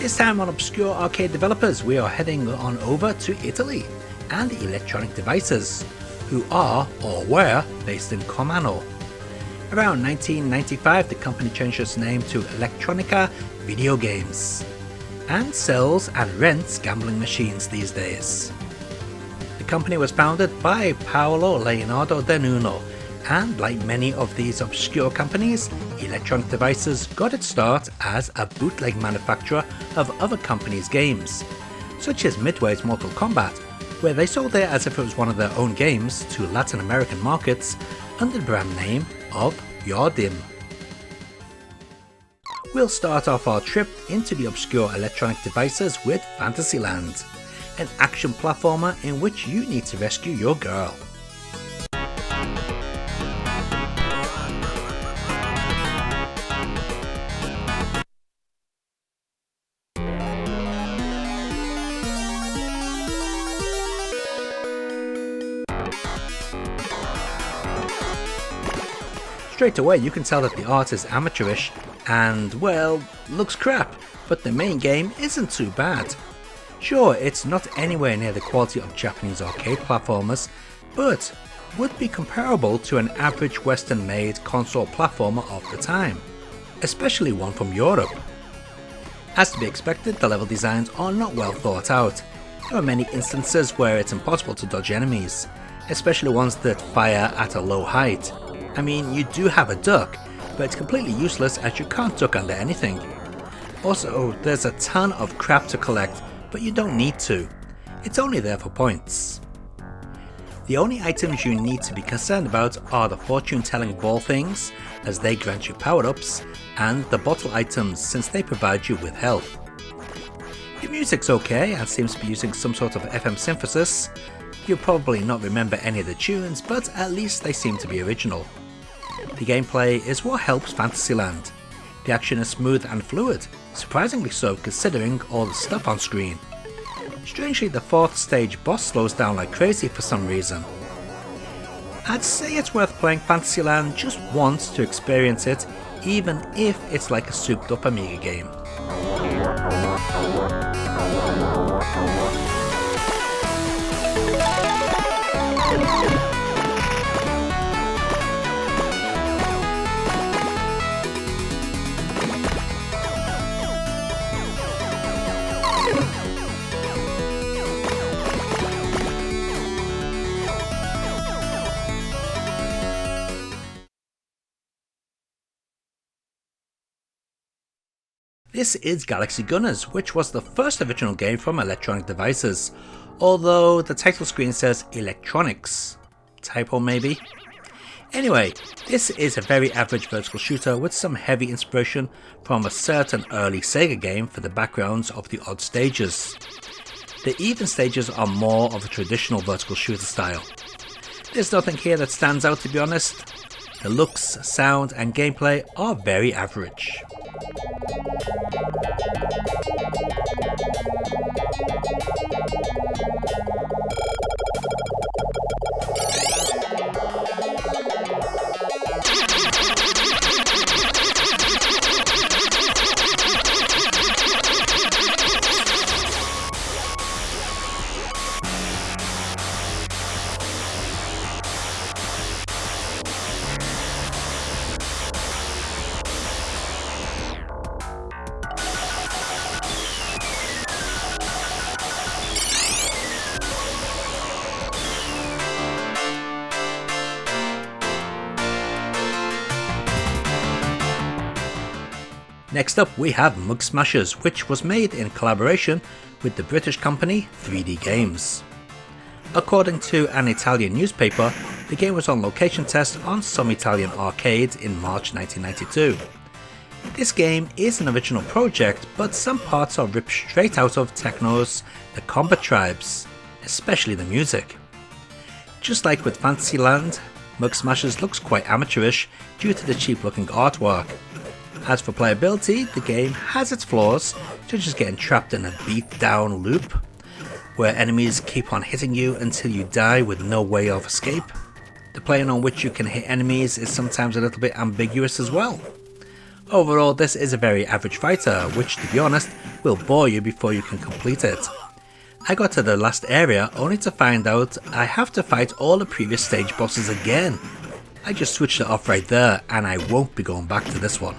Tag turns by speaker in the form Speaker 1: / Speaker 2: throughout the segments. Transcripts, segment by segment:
Speaker 1: This time on Obscure Arcade Developers, we are heading on over to Italy and Electronic Devices, who are, or were, based in Cormano. Around 1995, the company changed its name to Electronica Video Games, and sells and rents gambling machines these days. The company was founded by Paolo Leonardo De Nuno, and like many of these obscure companies, Electronic Devices got its start as a bootleg manufacturer of other companies' games, such as Midway's Mortal Kombat, where they sold it as if it was one of their own games to Latin American markets under the brand name of Yardim. We'll start off our trip into the obscure Electronic Devices with Fantasyland, an action platformer in which you need to rescue your girl. Straight away you can tell that the art is amateurish and, well, looks crap, but the main game isn't too bad. Sure, it's not anywhere near the quality of Japanese arcade platformers, but would be comparable to an average Western made console platformer of the time, especially one from Europe. As to be expected, the level designs are not well thought out. There are many instances where it's impossible to dodge enemies, especially ones that fire at a low height. I mean, you do have a duck, but it's completely useless as you can't duck under anything. Also, there's a ton of crap to collect, but you don't need to. It's only there for points. The only items you need to be concerned about are the fortune-telling ball things, as they grant you power-ups, and the bottle items, since they provide you with health. The music's okay and seems to be using some sort of FM synthesis. You'll probably not remember any of the tunes, but at least they seem to be original. The gameplay is what helps Fantasyland. The action is smooth and fluid, surprisingly so considering all the stuff on screen. Strangely, the 4th stage boss slows down like crazy for some reason. I'd say it's worth playing Fantasyland just once to experience it, even if it's like a souped up Amiga game. This is Galaxy Gunners, which was the first original game from Electronic Devices, although the title screen says Electronics. Typo maybe? Anyway, this is a very average vertical shooter with some heavy inspiration from a certain early Sega game for the backgrounds of the odd stages. The even stages are more of a traditional vertical shooter style. There's nothing here that stands out, to be honest. The looks, sound and gameplay are very average. Next up we have Mug Smashers, which was made in collaboration with the British company 3D Games. According to an Italian newspaper, the game was on location test on some Italian arcades in March 1992. This game is an original project, but some parts are ripped straight out of Techno's The Combat Tribes, especially the music. Just like with Fantasyland, Mug Smashers looks quite amateurish due to the cheap looking artwork. As for playability, the game has its flaws, such as getting trapped in a beat down loop, where enemies keep on hitting you until you die with no way of escape. The plane on which you can hit enemies is sometimes a little bit ambiguous as well. Overall, this is a very average fighter, which to be honest, will bore you before you can complete it. I got to the last area only to find out I have to fight all the previous stage bosses again. I just switched it off right there and I won't be going back to this one.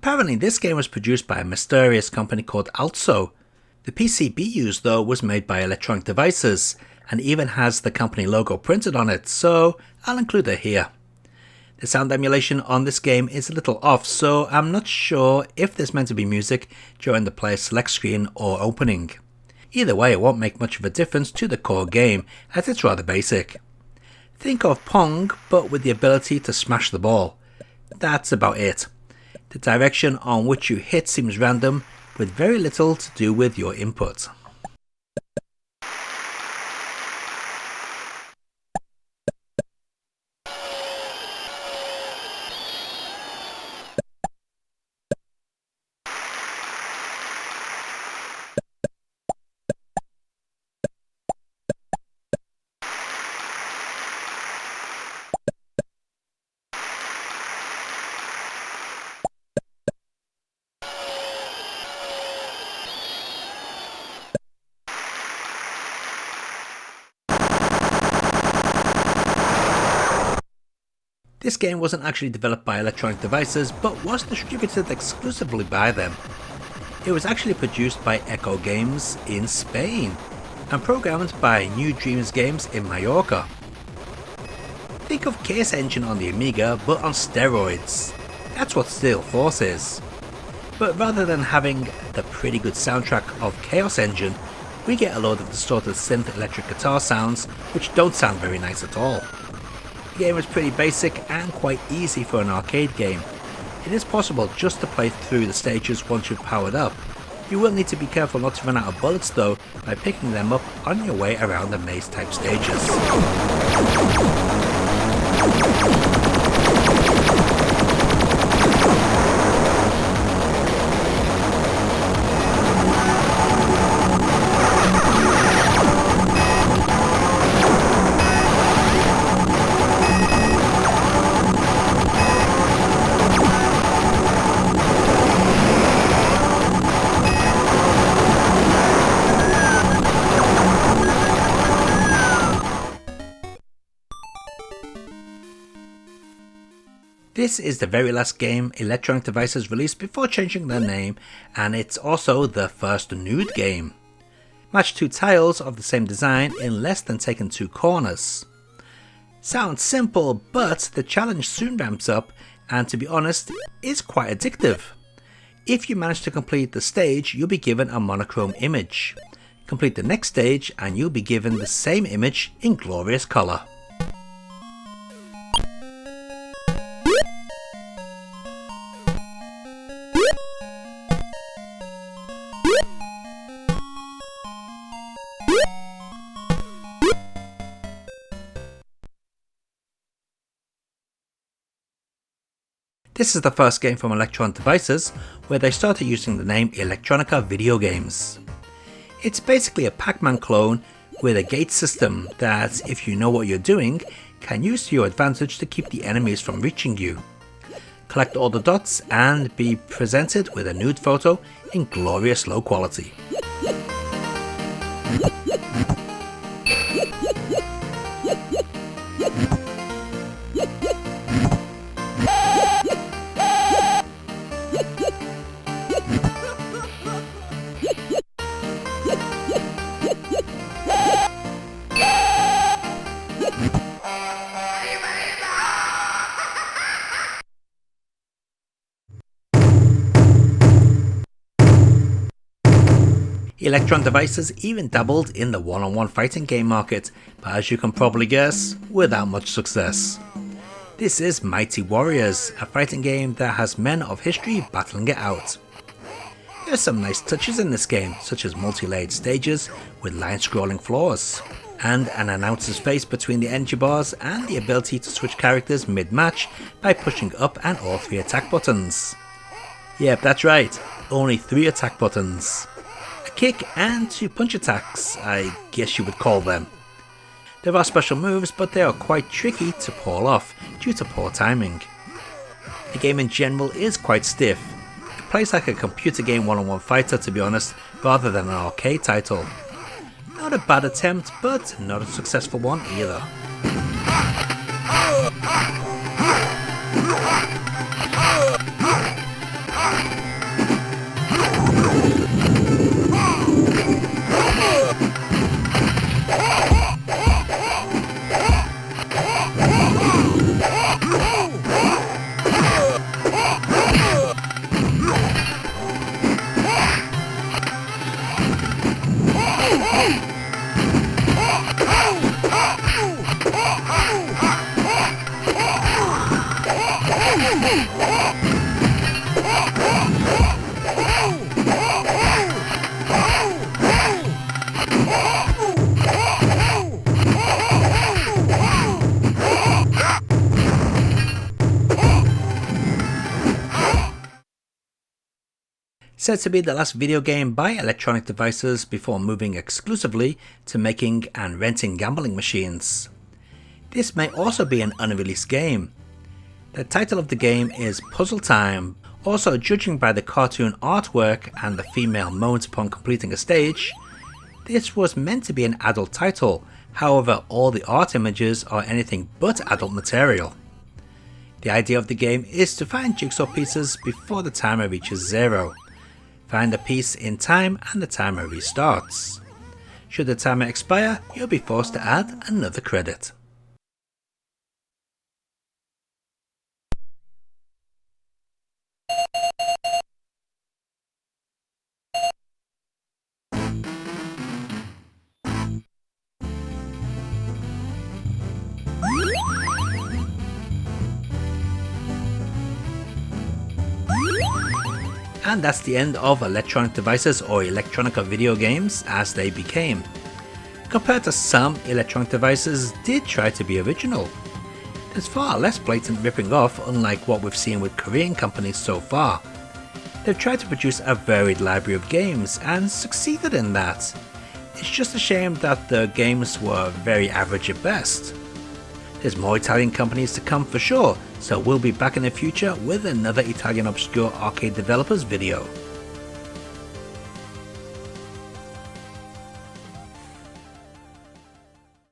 Speaker 1: Apparently this game was produced by a mysterious company called Also. The PCB used though was made by Electronic Devices and even has the company logo printed on it, so I'll include it here. The sound emulation on this game is a little off, so I'm not sure if there's meant to be music during the player's select screen or opening. Either way, it won't make much of a difference to the core game as it's rather basic. Think of Pong but with the ability to smash the ball. That's about it. The direction on which you hit seems random, with very little to do with your input. This game wasn't actually developed by Electronic Devices, but was distributed exclusively by them. It was actually produced by Echo Games in Spain, and programmed by New Dreams Games in Mallorca. Think of Chaos Engine on the Amiga, but on steroids. That's what Steel Force is. But rather than having the pretty good soundtrack of Chaos Engine, we get a load of distorted synth electric guitar sounds, which don't sound very nice at all. The game is pretty basic and quite easy for an arcade game. It is possible just to play through the stages once you've powered up. You will need to be careful not to run out of bullets though by picking them up on your way around the maze type stages. This is the very last game Electronic Devices released before changing their name, and it's also the first nude game. Match two tiles of the same design in less than taking 2 corners. Sounds simple, but the challenge soon ramps up and to be honest, is quite addictive. If you manage to complete the stage, you'll be given a monochrome image. Complete the next stage and you'll be given the same image in glorious colour. This is the first game from Electronic Devices where they started using the name Electronica Video Games. It's basically a Pacman clone with a gate system that, if you know what you're doing, can use to your advantage to keep the enemies from reaching you. Collect all the dots and be presented with a nude photo in glorious low quality. Electron Devices even dabbled in the one-on-one fighting game market, but as you can probably guess, without much success. This is Mighty Warriors, a fighting game that has men of history battling it out. There are some nice touches in this game, such as multi-layered stages with line-scrolling floors, and an announcer's face between the energy bars, and the ability to switch characters mid-match by pushing up and all 3 attack buttons. Yep, that's right, only 3 attack buttons. A kick and 2 punch attacks, I guess you would call them. There are special moves, but they are quite tricky to pull off due to poor timing. The game in general is quite stiff. It plays like a computer game one-on-one fighter, to be honest, rather than an arcade title. Not a bad attempt, but not a successful one either. Said to be the last video game by Electronic Devices before moving exclusively to making and renting gambling machines. This may also be an unreleased game. The title of the game is Puzzle Time. Also, judging by the cartoon artwork and the female moans upon completing a stage, this was meant to be an adult title, however all the art images are anything but adult material. The idea of the game is to find jigsaw pieces before the timer reaches 0. Find the piece in time and the timer restarts. Should the timer expire, you'll be forced to add another credit. And that's the end of Electronic Devices, or Electronica video games as they became. Compared to some, Electronic Devices did try to be original. There's far less blatant ripping off, unlike what we've seen with Korean companies so far. They've tried to produce a varied library of games and succeeded in that. It's just a shame that the games were very average at best. There's more Italian companies to come for sure, so we'll be back in the future with another Italian obscure arcade developers video.